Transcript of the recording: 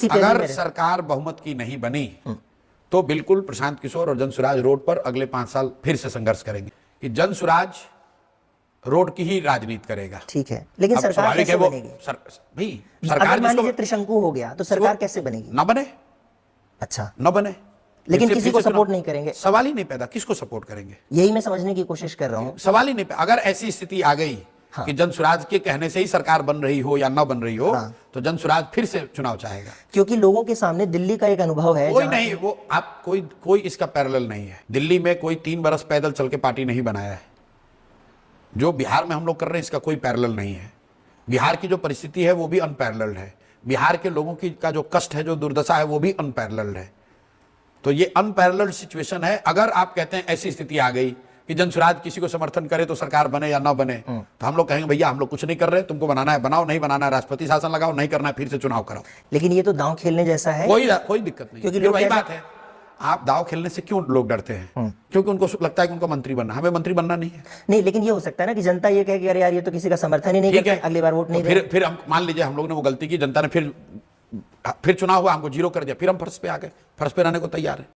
इसी पे अगर सरकार बहुमत की नहीं बनी तो बिल्कुल प्रशांत किशोर और जनसुराज रोड पर अगले 5 साल फिर से संघर्ष करेंगे कि जनसुराज रोड की ही राजनीति करेगा। ठीक है, लेकिन अब सरकार स्वाभाविक कैसे है वो बनेगी? भाई अगर सरकार मान लीजिए जिसको त्रिशंकु हो गया तो सरकार कैसे बनेगी? न बने, अच्छा, न बने, लेकिन फिर से- किसी फिर को से चुनाव- सपोर्ट नहीं करेंगे। सवाल ही नहीं पैदा, किसको सपोर्ट करेंगे? यही मैं समझने की कोशिश कर रहा हूँ। सवाल ही नहीं पैदा। अगर ऐसी स्थिति आ गई हाँ। कि जनसुराज के कहने से ही सरकार बन रही हो या न बन रही हो, हाँ। तो जनसुराज फिर से चुनाव चाहेगा। क्योंकि लोगों के सामने दिल्ली का एक अनुभव है कोई जहाँ- नहीं, वो आप कोई इसका पैरेलल नहीं है। दिल्ली में कोई 3 बरस पैदल चल के पार्टी नहीं बनाया है। जो बिहार में हम लोग कर रहे हैं इसका कोई पैरेलल नहीं है। बिहार की जो परिस्थिति है वो भी अनपैरेलल्ड है। बिहार के लोगों की का जो कष्ट है, जो दुर्दशा है, वो भी अनपैरेलल्ड है। तो ये अनपैरेलल्ड सिचुएशन है। अगर आप कहते हैं ऐसी स्थिति आ गई कि जनसुराज किसी को समर्थन करे तो सरकार बने या ना बने, तो हम लोग कहेंगे भैया हम लोग कुछ नहीं कर रहे, तुमको बनाना है बनाओ, नहीं बनाना है राष्ट्रपति शासन लगाओ, नहीं करना है फिर से चुनाव कराओ। लेकिन ये तो दांव खेलने जैसा है। कोई दिक्कत नहीं, क्योंकि फिर लोग वही कैसे- बात है। आप दाव खेलने से क्यों लोग डरते हैं? क्योंकि उनको लगता है कि उनको मंत्री बनना, हमें मंत्री बनना नहीं है। नहीं, लेकिन ये हो सकता है ना कि जनता ये कहे कि अरे यार ये तो किसी का समर्थन ही नहीं ठीक करते, है, अगली बार वोट नहीं तो देंगे। फिर हम मान लीजिए हम लोग ने वो गलती की, जनता ने फिर चुनाव हुआ, हमको जीरो कर दिया, फिर हम फर्श पे आ गए, फर्श पे रहने को तैयार है।